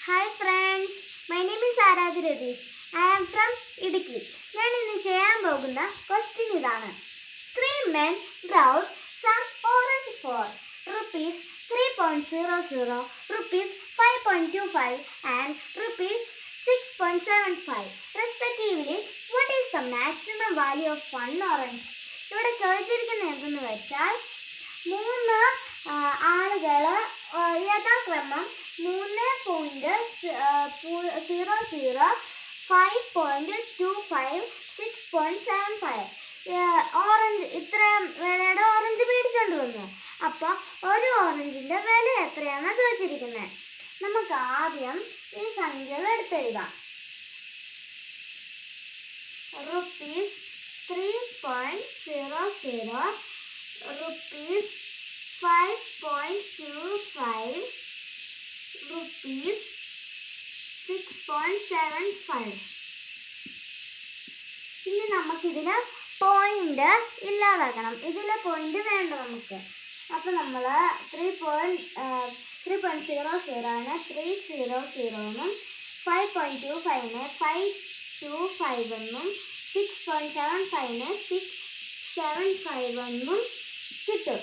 Hi friends, my name is Aradhi Radish. I am from Idiki. ഞാൻ ഇന്ന് ചെയ്യാൻ പോകുന്ന ക്വസ്റ്റ്യൻ ഇതാണ്. 3 men brought some orange for rupees 3.00, rupees 5.25 and rupees 6.75 respectively. What is the maximum value of one orange? ഇവിടെ ചോദിച്ചിരിക്കുന്നത് എന്തെന്ന് വെച്ചാൽ 3 ആളുകൾ യഥാക്രമം 3.00, 5.25, 6.75 ഓറഞ്ച് ഇത്ര വിലയുടെ ഓറഞ്ച് മേടിച്ചുകൊണ്ട് വന്നു. അപ്പോൾ ഒരു ഓറഞ്ചിൻ്റെ വില എത്രയാണെന്നാണ് ചോദിച്ചിരിക്കുന്നത്. നമുക്ക് ആദ്യം ഈ സംഖ്യകൾ എടുത്തെഴുതാം. rupees 3.00, rupees 5.25, rupees 6.75. ഇനി നമുക്കിതിന് പോയിന്റ് ഇല്ലാതാക്കണം. ഇതിലെ പോയിന്റ് വേണ്ട നമുക്ക്. അപ്പോൾ നമ്മൾ 3.00ന് 300 എന്നും 5.25ന് 525 എന്നും 6.75ന് 675 എന്നും കിട്ടും.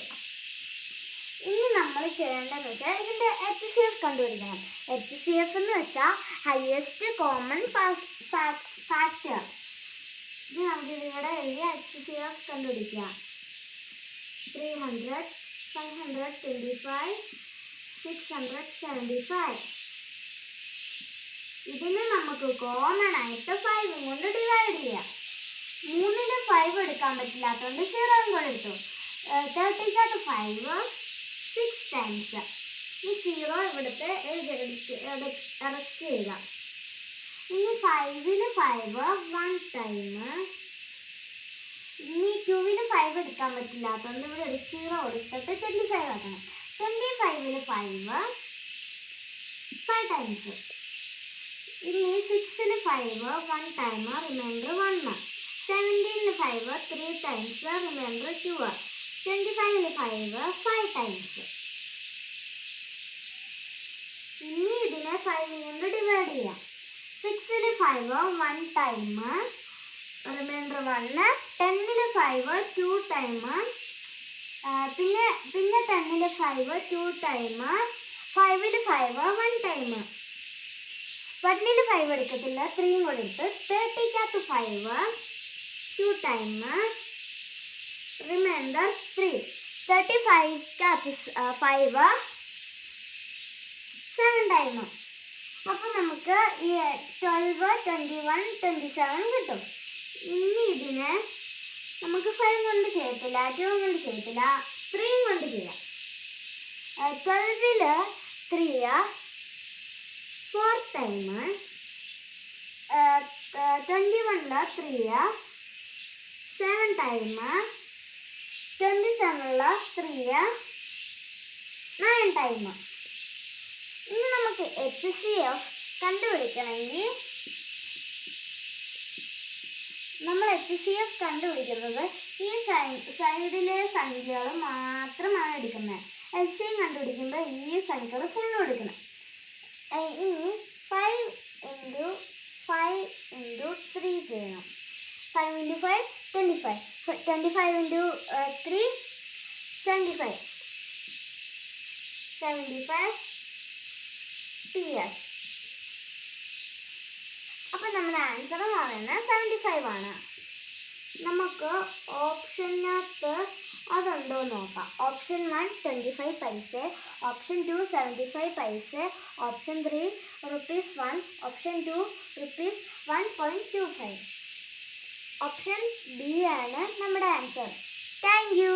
ഇനി നമ്മൾ ചെയ്യേണ്ടതെന്ന് വെച്ചാൽ ഇതിൻ്റെ HCF കണ്ടുപിടിക്കണം. HCF എന്ന് വെച്ചാൽ ഹയസ്റ്റ് കോമൺ ഫാക്ടർ. ഇനി നമുക്കിതിവിടെ എഴുതി HCF കണ്ടുപിടിക്കുക. 300, 525, 675. ഇതിന് നമുക്ക് കോമൺ ആയിട്ട് 5 കൊണ്ട് ഡിവൈഡ് ചെയ്യാം. 3ന് 5 എടുക്കാൻ പറ്റില്ലാത്തതുകൊണ്ട് 0 കൂടെ എടുത്തു. 30ക്കകത്ത് 5 6 ടൈംസ്. ഈ 0 ഇവിടുത്തെ ഇറക്കി എഴുതാം. ഇനി 5ന് 5 1 ടൈം. ഇനി 2ന് 5 എടുക്കാൻ പറ്റില്ലാത്തതുകൊണ്ട് ഇവിടെ ഒരു 0 കൊടുത്തിട്ട് 25 ആക്കണം. 25ന് 5 ടൈംസ്. ഇനി 6ന് 5 1 ടൈം, റിമൈൻഡർ 1. 17ന് 5 3 ടൈംസ്, റിമൈൻഡർ 2. 25ന് 5 ടൈംസ്. ഇനി ഇതിനെ 5 കൊണ്ട് ഡിവൈഡ് ചെയ്യാം. 6ന് 5 1 ടൈം, റിമൈൻഡർ 1. 10ന് 5 2 ടൈം, പിന്നെ 10ന് 5 2 ടൈം. 5ന് 5 1 ടൈം. 1ന് 5 എടുക്കത്തില്ല, 3 കൂടെ എടുത്ത് 30ക്കകത്ത് 5 2 ടൈം, റിമൈൻഡർ 3. 35ക്കകത്ത് 5 7 ടൈം. അപ്പോൾ നമുക്ക് ഈ 12, 21, 27 കിട്ടും. ഇനി ഇതിനെ നമുക്ക് 5 കൊണ്ട് ചെയ്യത്തില്ല, 2 കൊണ്ട് ചെയ്യത്തില്ല, 3 കൊണ്ട് ചെയ്യാം. 12ല് 3 4 ടൈം, 21ല് 3 7 ടൈം, 27ല് 3 9 ടൈം. ഇനി നമുക്ക് HCF കണ്ടുപിടിക്കണമെങ്കിൽ നമ്മൾ HCF കണ്ടുപിടിക്കുന്നത് ഈ സൈഡിലെ സംഖ്യകൾ മാത്രമാണ് എടുക്കുന്നത്. LCM കണ്ടുപിടിക്കുമ്പോൾ ഈ സംഖ്യകൾ ഫുള്ളും എടുക്കണം. ഇനി 5 × 5 × 3 ചെയ്യണം. 5 × 5 25, 25 × 3 75, 75 PS. അപ്പം നമ്മുടെ ആൻസർ എന്ന് പറയുന്നത് 75 ആണ്. നമുക്ക് ഓപ്ഷനകത്ത് അതുണ്ടോ എന്ന് നോക്കാം. ഓപ്ഷൻ 1 25 പൈസ, ഓപ്ഷൻ 2 75 പൈസ, ഓപ്ഷൻ 3 ₹1, ഓപ്ഷൻ 2 1.25. ഓപ്ഷൻ ബി ആണ് നമ്മുടെ ആൻസർ. Thank you.